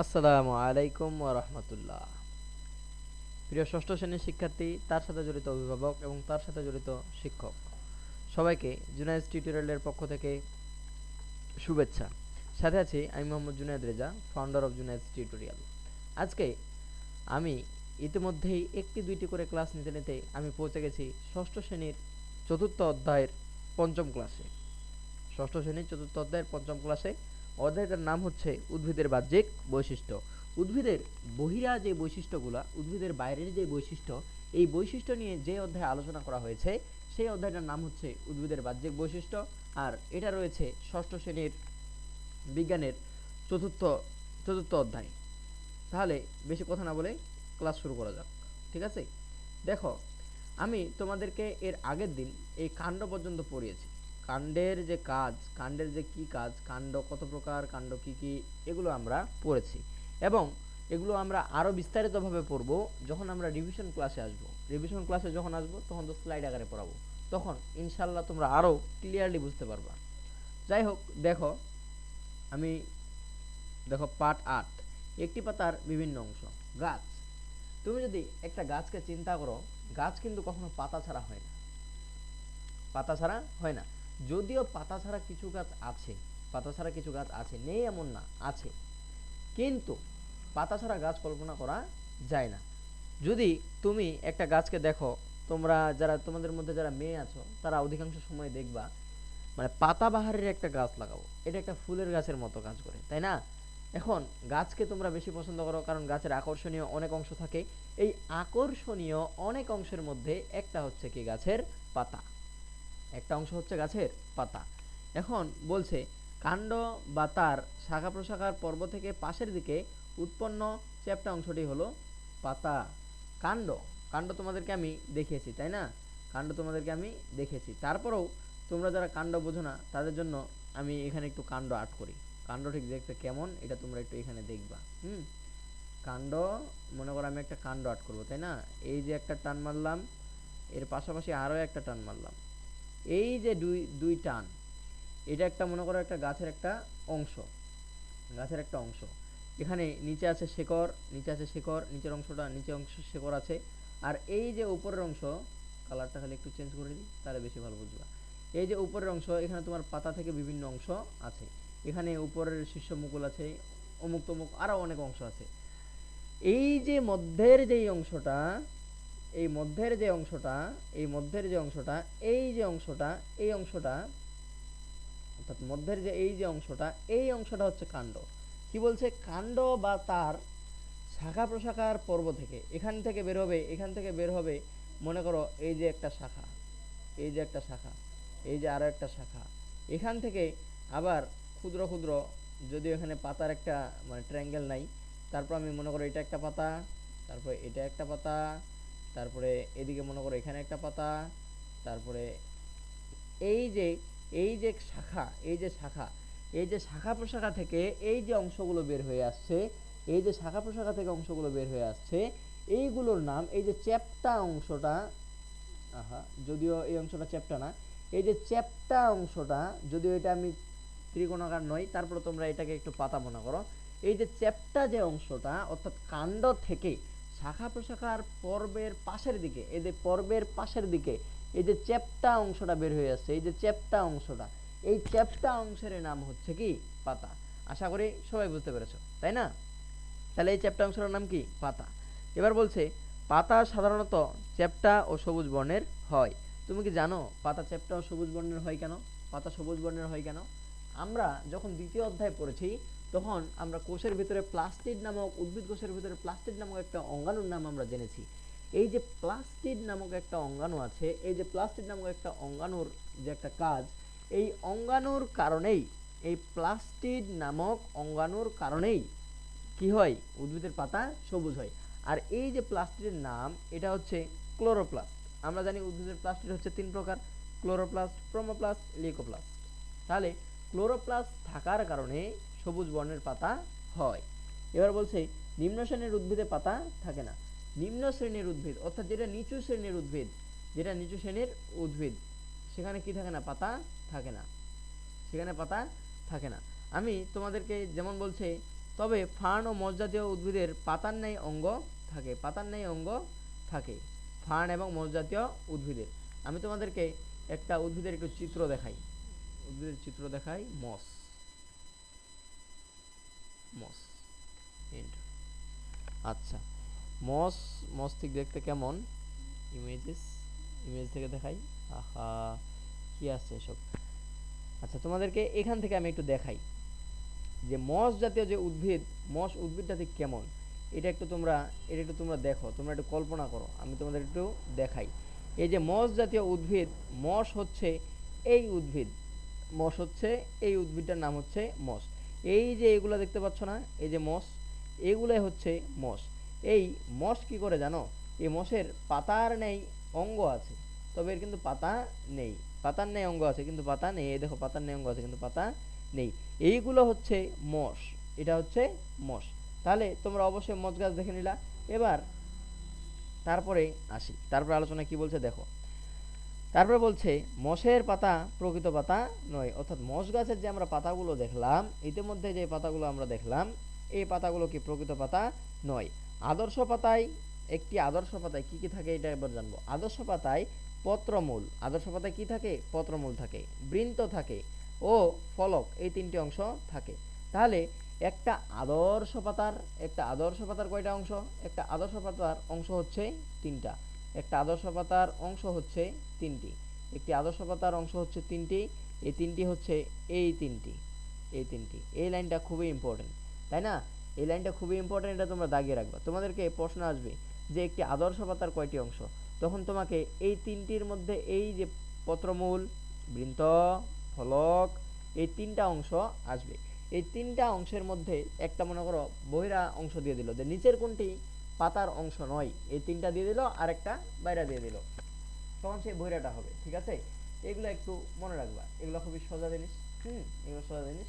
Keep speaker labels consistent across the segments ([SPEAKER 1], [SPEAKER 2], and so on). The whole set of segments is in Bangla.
[SPEAKER 1] আসসালামু আলাইকুম ওয়া রাহমাতুল্লাহ। প্রিয় ষষ্ঠ শ্রেণীর শিক্ষার্থী, তার সাথে জড়িত অভিভাবক এবং তার সাথে জড়িত শিক্ষক সবাইকে জুনায়েদ টিউটোরিয়ালের পক্ষ থেকে শুভেচ্ছা। সাথে আছি আমি Mohammad Junaid Reza, founder of Junaid tutorial. আজকে আমি ইতিমধ্যেই একটি দুইটি করে ক্লাস নিতে নিতে আমি পৌঁছে গেছি ষষ্ঠ শ্রেণীর চতুর্থ অধ্যায়ের পঞ্চম ক্লাসে। ষষ্ঠ শ্রেণীর চতুর্থ অধ্যায়ের পঞ্চম ক্লাসে অধ্যায়টার নাম হচ্ছে উদ্ভিদের বাহ্যিক বৈশিষ্ট্য। উদ্ভিদের বহিরা যে বৈশিষ্ট্যগুলা, উদ্ভিদের বাইরের যে বৈশিষ্ট্য, এই বৈশিষ্ট্য নিয়ে যে অধ্যায়ে আলোচনা করা হয়েছে সেই অধ্যায়টার নাম হচ্ছে উদ্ভিদের বাহ্যিক বৈশিষ্ট্য। আর এটা রয়েছে ষষ্ঠ শ্রেণীর বিজ্ঞানের চতুর্থ চতুর্থ অধ্যায়। তাহলে বেশি কথা না বলে ক্লাস শুরু করা যাক, ঠিক আছে? দেখো, আমি তোমাদেরকে এর আগের দিন এই কাণ্ড পর্যন্ত পড়িয়েছি। কাণ্ডের যে কাজ, কাণ্ডের যে কি কাজ, কাণ্ড কত প্রকার, কাণ্ড কি কি, এগুলো আমরা পড়েছি এবং এগুলো আমরা আরও বিস্তারিতভাবে পড়ব যখন আমরা রিভিশন ক্লাসে আসব। রিভিশন ক্লাসে যখন আসব তখন তো স্লাইড আকারে পড়াবো, তখন ইনশাল্লাহ তোমরা আরও ক্লিয়ারলি বুঝতে পারবা। যাই হোক, দেখো আমি দেখো পার্ট 8, একটি পাতার বিভিন্ন অংশ। গাছ, তুমি যদি একটা গাছকে চিন্তা করো, গাছ কিন্তু কখনো পাতা ছাড়া হয় না, পাতা ছাড়া হয় না। যদিও পাতা ছাড়া কিছু গাছ আছে, পাতা ছাড়া কিছু গাছ আছে, নেই এমন না, আছে, কিন্তু পাতা ছাড়া গাছ কল্পনা করা যায় না। যদি তুমি একটা গাছকে দেখো, তোমরা যারা তোমাদের মধ্যে যারা মেয়ে আছো তারা অধিকাংশ সময় দেখবা মানে পাতাবাহারের একটা গাছ লাগাবো, এটা একটা ফুলের গাছের মতো কাজ করে, তাই না? এখন গাছকে তোমরা বেশি পছন্দ করো কারণ গাছের আকর্ষণীয় অনেক অংশ থাকে। এই আকর্ষণীয় অনেক অংশের মধ্যে একটা হচ্ছে কি গাছের পাতা, একটা অংশ হচ্ছে গাছের পাতা। এখন বলছে কাণ্ড বা তার শাখা প্রশাখার পর্ব থেকে পাশের দিকে উৎপন্ন চ্যাপ্টা অংশটি হলো পাতা। কাণ্ড, কাণ্ড তোমাদেরকে আমি দেখিয়েছি, তাই না? কাণ্ড তোমাদেরকে আমি দেখিয়েছি, তারপরেও তোমরা যারা কাণ্ড বোঝো না তাদের জন্য আমি এখানে একটু কাণ্ড আর্ট করি। কাণ্ড ঠিক দেখতে কেমন এটা তোমরা একটু এখানে দেখবা। কাণ্ড, মনে করো আমি একটা কাণ্ড আর্ট করবো, তাই না? এই যে একটা টান মারলাম, এর পাশাপাশি আরও একটা টান মারলাম, এই যে দুই দুই টান, এটা একটা মনে করো একটা গাছের একটা অংশ, গাছের একটা অংশ। এখানে নিচে আছে শেকড়, নিচে আছে শেকড়, নিচের অংশটা, নিচে অংশ শেকড় আছে। আর এই যে উপরের অংশ, কালারটা খালি একটু চেঞ্জ করে দিই তাহলে বেশি ভালো বুঝবা। এই যে উপরের অংশ, এখানে তোমার পাতা থেকে বিভিন্ন অংশ আছে, এখানে উপরের শীর্ষ মুকুল আছে, অমুক তমুক আরও অনেক অংশ আছে। এই যে মধ্যের যেই অংশটা, এই মধ্যের যে অংশটা, এই মধ্যের যে অংশটা, এই যে অংশটা, এই অংশটা, অর্থাৎ মধ্যের যে এই যে অংশটা, এই অংশটা হচ্ছে কাণ্ড। কি বলছে? কাণ্ড বা তার শাখা প্রশাখার পর্ব থেকে, এখান থেকে বের হবে, এখান থেকে বের হবে, মনে করো এই যে একটা শাখা, এই যে একটা শাখা, এই যে আরও একটা শাখা, এখান থেকে আবার ক্ষুদ্র ক্ষুদ্র, যদিও এখানে পাতার একটা মানে ট্রায়াঙ্গেল নাই, তারপর আমি মনে করো এটা একটা পাতা, তারপরে এটা একটা পাতা, তারপরে এদিকে মনে করো এখানে একটা পাতা, তারপরে এই যে এই যে শাখা, এই যে শাখা, এই যে শাখা প্রশাখা থেকে এই যে অংশগুলো বের হয়ে আসছে, এই যে শাখা প্রশাখা থেকে অংশগুলো বের হয়ে আসছে, এইগুলোর নাম, এই যে চ্যাপ্টা অংশটা, যদিও এই অংশটা চ্যাপ্টা না, এই যে চ্যাপ্টা অংশটা, যদিও এটা আমি ত্রিকোণাকার নয়, তারপরে তোমরা এটাকে একটু পাতা মনে করো। এই যে চ্যাপ্টা যে অংশটা, অর্থাৎ কাণ্ড থেকে শাখা প্রশাখার পর্বের পাশের দিকে, এই যে পর্বের পাশের দিকে এই যে চ্যাপ্টা অংশটা বের হয়ে আসছে, এই যে চ্যাপ্টা অংশটা, এই চ্যাপ্টা অংশের নাম হচ্ছে কি? পাতা। আশা করি সবাই বুঝতে পেরেছো, তাই না? তাহলে এই চ্যাপ্টা অংশের নাম কি? পাতা। এবার বলছে পাতা সাধারণত চ্যাপ্টা ও সবুজ বর্ণের হয়। তুমি কি জানো পাতা চ্যাপ্টা ও সবুজ বর্ণের হয় কেন? পাতা সবুজ বর্ণের হয় কেন? আমরা যখন দ্বিতীয় অধ্যায় পড়েছি তখন আমরা কোষের ভিতরে প্লাস্টিড নামক, উদ্ভিদ কোষের ভিতরে প্লাস্টিড নামক একটা অঙ্গাণুর নাম আমরা জেনেছি। এই যে প্লাস্টিড নামক একটা অঙ্গাণু আছে, এই যে প্লাস্টিড নামক একটা অঙ্গাণুর যে একটা কাজ, এই অঙ্গাণুর কারণেই, এই প্লাস্টিড নামক অঙ্গাণুর কারণেই কি হয়? উদ্ভিদের পাতা সবুজ হয়। আর এই যে প্লাস্টিডের নাম, এটা হচ্ছে ক্লোরোপ্লাস্ট। আমরা জানি উদ্ভিদের প্লাস্টিড হচ্ছে 3 প্রকার: ক্লোরোপ্লাস্ট, ব্রোমোপ্লাস্ট, লিউকোপ্লাস্ট। তাহলে ক্লোরোপ্লাস্ট থাকার কারণে সবুজ বর্ণের পাতা হয়। এবার বলছে নিম্ন শ্রেণীর উদ্ভিদে পাতা থাকে না। নিম্ন শ্রেণীর উদ্ভিদ অর্থাৎ যেটা নিচু শ্রেণীর উদ্ভিদ, যেটা নিচু শ্রেণীর উদ্ভিদ, সেখানে কি থাকে না? পাতা থাকে না, সেখানে পাতা থাকে না। আমি তোমাদেরকে যেমন বলছে তবে ফার্ন ও মস জাতীয় উদ্ভিদের পাতার ন্যায় অঙ্গ থাকে, পাতার ন্যায় অঙ্গ থাকে ফার্ন এবং মস জাতীয় উদ্ভিদের। আমি তোমাদেরকে একটা উদ্ভিদের একটু চিত্র দেখাই, উদ্ভিদের চিত্র দেখাই। মস, মস, আচ্ছা মস, মস ঠিক দেখতে কেমন? ইমেজ থেকে দেখাই। আহা কি আছে এসব। আচ্ছা তোমাদেরকে এখান থেকে আমি একটু দেখাই যে মস জাতীয় যে উদ্ভিদ, মস উদ্ভিদটা ঠিক কেমন এটা একটু তোমরা দেখো, তোমরা একটু কল্পনা করো, আমি তোমাদের একটু দেখাই। এই যে মস জাতীয় উদ্ভিদ, মস হচ্ছে এই উদ্ভিদ, মস হচ্ছে এই উদ্ভিদটার নাম হচ্ছে মস। এই যে এগুলো দেখতে পাচ্ছ না, এই যে মস, এগুলাই হচ্ছে মস। এই মস কি করে জানো? এই মসের পাতার নেই অঙ্গ আছে, তবে এর কিন্তু পাতা নেই। পাতার নেই অঙ্গ আছে কিন্তু পাতা নেই। এই দেখো পাতার নেই অঙ্গ আছে কিন্তু পাতা নেই। এইগুলো হচ্ছে মস, এটা হচ্ছে মস। তাহলে তোমরা অবশ্যই মস গাছ দেখে নিলা। এবার তারপরে আসি, তারপরে আলোচনা কি বলছে দেখো। তারপরে বলছে মসের পাতা প্রকৃত পাতা নয়, অর্থাৎ মস গাছের যে আমরা পাতাগুলো দেখলাম, ইতিমধ্যে যে পাতাগুলো আমরা দেখলাম, এই পাতাগুলো কি প্রকৃত পাতা নয়। আদর্শ পাতায়, একটি আদর্শ পাতায় কি কি থাকে এটা এবার জানবো। আদর্শ পাতায় পত্রমূল, আদর্শ পাতায় কি থাকে? পত্রমূল থাকে, বৃন্ত থাকে ও ফলক, এই তিনটি অংশ থাকে। তাহলে একটা আদর্শ পাতার কয়টা অংশ? একটা আদর্শ পাতার অংশ হচ্ছে তিনটা। একটা আদর্শ পাতার অংশ হচ্ছে তিনটি, একটি আদর্শ পাতার অংশ হচ্ছে তিনটি। এই তিনটি হচ্ছে এই তিনটি, এই তিনটি। এই লাইনটা খুবই ইম্পর্টেন্ট, তাই না? এই লাইনটা খুবই ইম্পর্টেন্ট, এটা তোমরা দাগিয়ে রাখবা। তোমাদেরকে প্রশ্ন আসবে যে একটি আদর্শ পাতার কয়টি অংশ, তখন তোমাকে এই তিনটির মধ্যে এই যে পত্রমূল, বৃন্ত, ফলক, এই তিনটা অংশ আসবে। এই তিনটা অংশের মধ্যে একটা মনে করো বহিরা অংশ দিয়ে দিল, যে নিচের কোনটি পাতার অংশ নয়, এই তিনটা দিয়ে দিল, আর একটা বাইরে দিয়ে দিল, তখন সেই বহিরাটা হবে। ঠিক আছে, এগুলো একটু মনে রাখবা, এগুলো খুবই সোজা জিনিস। এগুলো সোজা জিনিস।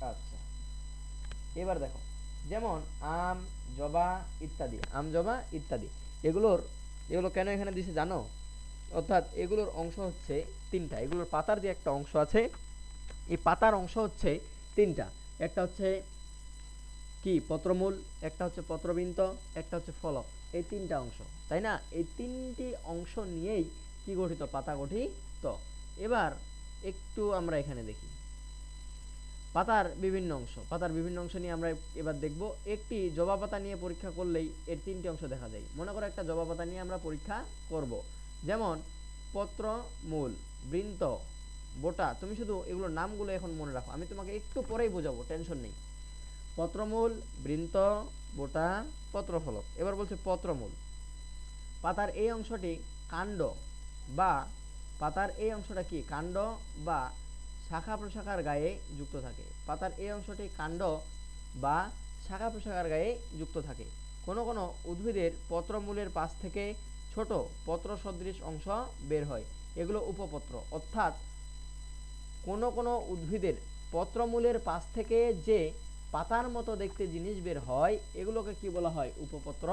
[SPEAKER 1] আচ্ছা এবার দেখো, যেমন আম, জবা ইত্যাদি, আম, জবা ইত্যাদি, এগুলো কেন এখানে দিছে জানো? অর্থাৎ এগুলোর অংশ হচ্ছে তিনটা। এগুলোর পাতার যে একটা অংশ আছে, এই পাতার অংশ হচ্ছে তিনটা। একটা হচ্ছে কি? পত্রমূল, একটা হচ্ছে পত্রবৃন্ত, একটা হচ্ছে ফলক। এই তিনটা অংশ, তাই না? এই তিনটি অংশ নিয়েই কি গঠিত? পাতা গঠিত। এবার একটু আমরা এখানে দেখি পাতার বিভিন্ন অংশ নিয়ে আমরা এবার দেখব। একটি জবা পাতা নিয়ে পরীক্ষা করলেই এর তিনটি অংশ দেখা যায়। মনে করো একটা জবা পাতা নিয়ে আমরা পরীক্ষা করব, যেমন পত্র, মূল, বৃন্ত, বোটা। তুমি শুধু এগুলোর নামগুলো এখন মনে রাখো, আমি তোমাকে একটু পরেই বোঝাবো, টেনশন নেই। পত্রমূল, বৃন্ত, বোটা, পত্রফলক। এবার বলছে পত্রমূল। পাতার এই অংশটি কাণ্ড বা পাতার এই অংশটা কি? কাণ্ড বা শাখা প্রশাখার গায়ে যুক্ত থাকে। পাতার এই অংশটি কাণ্ড বা শাখা প্রশাখার গায়ে যুক্ত থাকে। কোনো কোনো উদ্ভিদের পত্রমূলের পাশ থেকে ছোট পত্র সদৃশ অংশ বের হয়, এগুলো উপপত্র। অর্থাৎ কোনো কোনো উদ্ভিদের পত্রমূলের পাশ থেকে যে পাতার মতো দেখতে জিনিস বের হয়, এগুলোকে কি বলা হয়? উপপত্র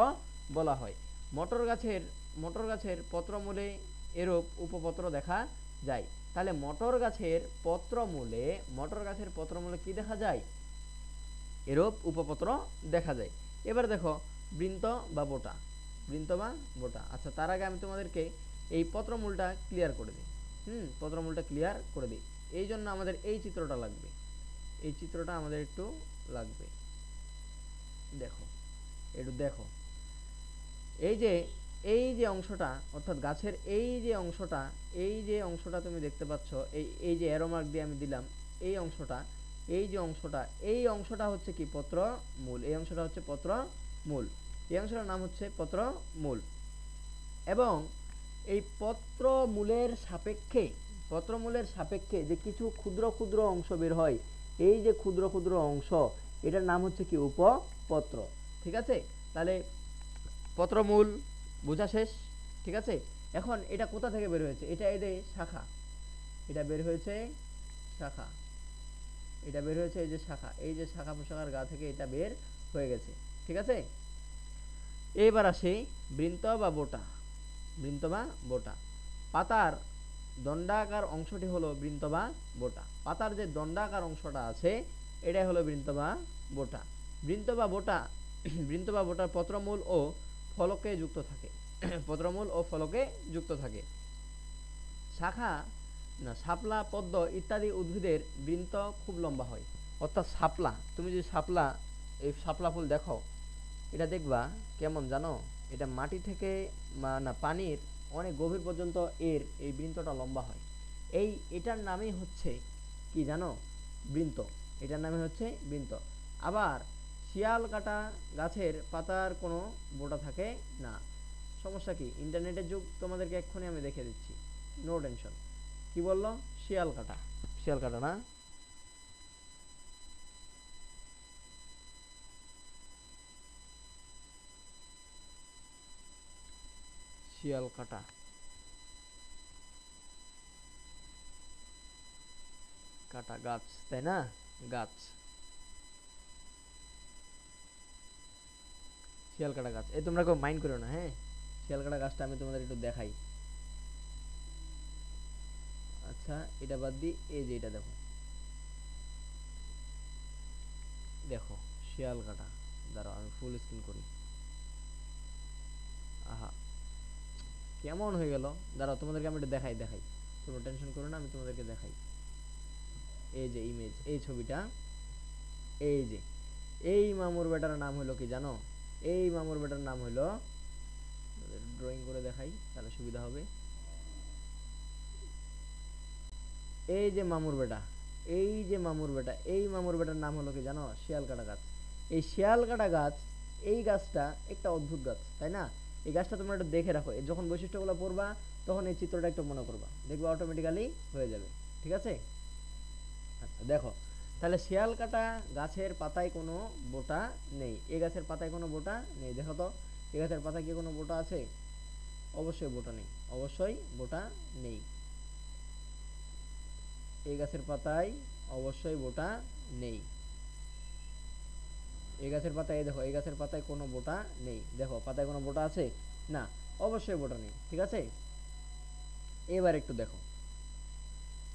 [SPEAKER 1] বলা হয়। মটর গাছের পত্রমূলে এরূপ উপপত্র দেখা যায়। তাহলে মটর গাছের পত্রমূলে কি দেখা যায়? এরূপ উপপত্র দেখা যায়। এবার দেখো বৃন্ত বা বোটা, আচ্ছা তার আগে আমি তোমাদেরকে এই পত্রমূলটা ক্লিয়ার করে দিই। পত্রমূলটা ক্লিয়ার করে দিই। এই জন্য আমাদের এই চিত্রটা লাগবে, এই চিত্রটা আমাদের একটু লাগবে। দেখো, একটু দেখো, এই যে অংশটা, অর্থাৎ গাছের এই যে অংশটা তুমি দেখতে পাচ্ছ, এই যে অ্যারো মার্ক দিয়ে আমি দিলাম, এই অংশটা হচ্ছে কি? পত্রমূল। এই অংশটা হচ্ছে পত্রমূল। এই অংশটার নাম হচ্ছে পত্রমূল। এবং এই পত্রমূলের সাপেক্ষে যে কিছু ক্ষুদ্র ক্ষুদ্র অংশ বের হয়, এই যে ক্ষুদ্র ক্ষুদ্র অংশ, এটার নাম হচ্ছে কি? উপপত্র। ঠিক আছে, তাহলে পত্রমূল বোঝা শেষ। ঠিক আছে, এখন এটা কোথা থেকে বের হয়েছে? এটা এই যে শাখা, এটা বের হয়েছে শাখা, এই যে শাখা প্রশাখার গা থেকে এটা বের হয়ে গেছে। ঠিক আছে, এবার আসে বৃন্ত বা বোটা। পাতার দণ্ডাকার অংশটি হলো বৃন্ত বা বোটা। পাতার যে দণ্ডাকার অংশটা আছে, এটাই হলো বৃন্ত বা বোটা। বৃন্ত বা বোটা বৃন্ত বা বোটার পত্রমূল ও ফলকে যুক্ত থাকে পত্রমূল ও ফলকে যুক্ত থাকে। শাখা না শাপলা পদ্ম ইত্যাদি উদ্ভিদের বৃন্ত খুব লম্বা হয়। অর্থাৎ শাপলা, তুমি যদি শাপলা এই শাপলা ফুল দেখো, এটা দেখবা কেমন জানো, এটা মাটি থেকে না পানির অনেক গভীর পর্যন্ত এই বৃন্তটা লম্বা হয়। এটার নামই হচ্ছে কি জানো, বৃন্ত। এটার নামই হচ্ছে বৃন্ত। আবার শিয়াল কাটা গাছের পাতার কোনো বোটা থাকে না। সমস্যা কি, ইন্টারনেটের যুগ, তোমাদেরকে এক্ষুনি আমি দেখে দিচ্ছি, নো টেনশন। কি বললো, শিয়াল কাটা, শিয়াল কাটা না, শিয়াল কাটা, কাটা গাছ, তাই না, গাছ, শিয়াল কাটা গাছ। এই তোমরা কেউ মাইন্ড করো না, হ্যাঁ। শিয়াল কাটা গাছটা আমি তোমাদের একটু দেখাই। আচ্ছা, এটা বাদ দিই, এই যে এটা দেখো, দেখো শিয়াল কাটা। দাঁড়াও আমি ফুল স্ক্রিন করি। আহা, কেমন হয়ে গেল। দাঁড়াও তোমাদেরকে আমি একটু দেখাই, তোমরা টেনশন করো না, আমি তোমাদেরকে দেখাই। এই যে ইমেজ, এই ছবিটা, এই যে এই মামুর বেটার নাম হলো কি জানো, এই মামুর বেটার নাম হলো, ড্রয়িং করে দেখাই তাহলে সুবিধা হবে। এই যে মামুর বেটা, এই যে মামুর বেটা, এই মামুর বেটার নাম হলো কি জানো, শিয়াল কাটা গাছ। এই শিয়াল কাটা গাছ, এই গাছটা একটা অদ্ভুত গাছ, তাই না। এই গাছটা তোমরা একটু দেখে রাখো, যখন বৈশিষ্ট্যগুলো পড়বা তখন এই চিত্রটা একটু মনে করবা, দেখবা অটোমেটিক্যালি হয়ে যাবে, ঠিক আছে। আচ্ছা দেখো, তাহলে শিয়াল কাটা গাছের পাতায় কোনো বোটা নেই। এই গাছের পাতায় কোনো বোটা নেই, দেখো তো এই গাছের পাতায় কি কোনো বোটা আছে? অবশ্যই বোটা নেই, অবশ্যই বোটা নেই। এই গাছের পাতায় অবশ্যই বোটা নেই। এই গাছের পাতায় দেখো, এই গাছের পাতায় কোনো বোটা নেই, দেখো পাতায় কোনো বোটা আছে না, অবশ্যই বোটা নেই, ঠিক আছে। এবার একটু দেখো,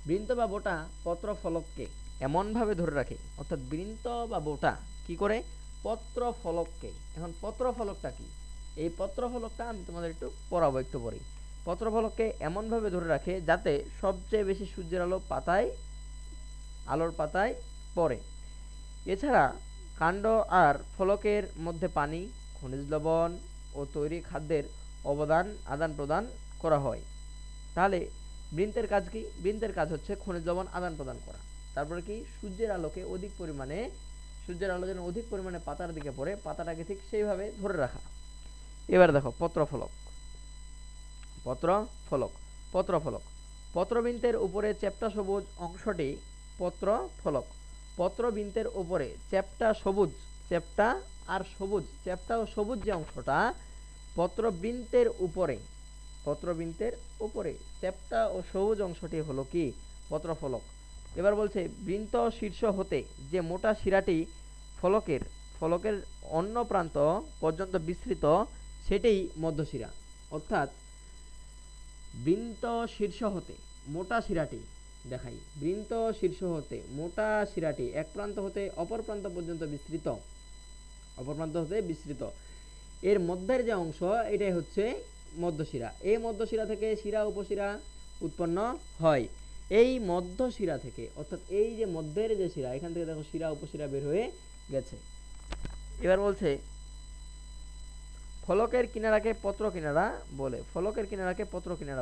[SPEAKER 1] বৃন্ত বা বোটা পত্র ফলককে এমন ভাবে ধরে রাখে, অর্থাৎ বৃন্ত বা বোটা কি করে, পত্র ফলককে। এখন পত্র ফলকটা কি, এই পত্র ফলকটা আমি তোমাদের একটু পড়াবো একটু পরে। পত্র ফলককে এমন ভাবে ধরে রাখে যাতে সবচেয়ে বেশি সূর্যের আলোর পাতায় পড়ে। এছাড়া কাণ্ড আর ফলকের মধ্যে পানি, খনিজ লবণ ও তৈরি খাদ্যের আদান প্রদান করা হয়। তাহলে বৃন্তের কাজ কি, বৃন্তের কাজ হচ্ছে খনিজ লবণ আদান প্রদান করা। তারপরে কি, সূর্যের আলো যেন অধিক পরিমাণে পাতার দিকে পড়ে, পাতাটাকে ঠিক সেইভাবে ধরে রাখা। এবার দেখো পত্রফলক। পত্রবৃন্তের উপরে চ্যাপ্টা সবুজ অংশটি পত্রফলক। পত্রবৃন্তের উপরে চ্যাপ্টা ও সবুজ যে অংশটা পত্রবৃন্তের উপরে চ্যাপ্টা ও সবুজ অংশটি হলো কি, পত্রফলক। এবার বলছে, বৃন্ত শীর্ষ হতে যে মোটা শিরাটি ফলকের অন্য প্রান্ত পর্যন্ত বিস্তৃত, সেটাই মধ্যশিরা। অর্থাৎ বৃন্ত শীর্ষ হতে মোটা শিরাটি, দেখাই, বৃন্ত শীর্ষ হতে মোটা শিরাটি এক প্রান্ত হতে অপর প্রান্ত পর্যন্ত বিস্তৃত, এর মধ্যের যে অংশ এটাই হচ্ছে মধ্যশিরা। এই মধ্যশিরা থেকে শিরা উপশিরা উৎপন্ন হয়। এই মধ্যশিরা থেকে, অর্থাৎ এই যে মধ্যের যে শিরা, এখান থেকে দেখো শিরা উপশিরা বের হয়ে গেছে। এবার বলছে, ফলকের কিনারাকে পত্র কিনারা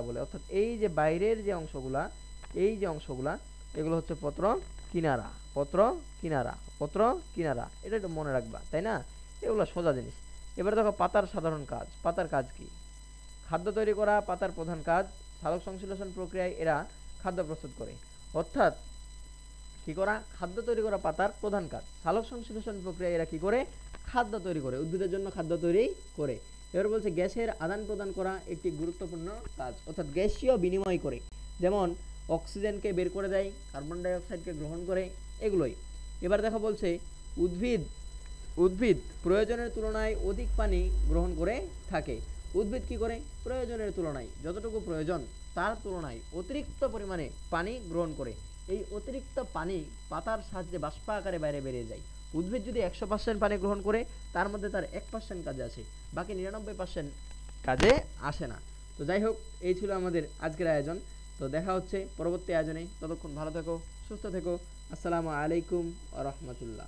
[SPEAKER 1] বলে। অর্থাৎ এই যে বাইরের যে অংশগুলা, এগুলো হচ্ছে পত্র কিনারা। এটা একটু মনে রাখবা, তাই না, এগুলো সোজা জিনিস। এবার দেখো পাতার সাধারণ কাজ। পাতার কাজ কি, খাদ্য তৈরি করা পাতার প্রধান কাজ। সালোক সংশ্লেষণ প্রক্রিয়ায় এরা খাদ্য প্রস্তুত করে। অর্থাৎ কি করা, খাদ্য তৈরি করা পাতার প্রধান কাজ। সালোক সংশ্লেষণ প্রক্রিয়ায় এরা কি করে, খাদ্য তৈরি করে, উদ্ভিদের জন্য খাদ্য তৈরি করে। এবার বলছে, গ্যাসের আদান প্রদান করা একটি গুরুত্বপূর্ণ কাজ। অর্থাৎ গ্যাসীয় বিনিময় করে, যেমন অক্সিজেনকে বের করে দেয়, কার্বন ডাই অক্সাইডকে গ্রহণ করে, এগুলোই। এবার দেখো বলছে, উদ্ভিদ প্রয়োজনের তুলনায় অধিক পানি গ্রহণ করে থাকে। উদ্ভিদ কি করে, প্রয়োজনের তুলনায়, যতটুকু প্রয়োজন তার তুলনায় অতিরিক্ত পরিমাণে পানি গ্রহণ করে। এই অতিরিক্ত পানি পাতার সাহায্যে বাষ্প আকারে বাইরে বেরিয়ে যায়। উদ্ভিদ যদি 100% পানি গ্রহণ করে তার মধ্যে তার 1% কাজে আসে, বাকি 99% কাজে আসে না। তো যাই হোক, এই ছিল আমাদের আজকের আয়োজন। তো দেখা হচ্ছে পরবর্তী আয়োজনে। ততক্ষণ ভালো থেকো, সুস্থ থেকো। আসসালামু আলাইকুম ওয়া রাহমাতুল্লাহ।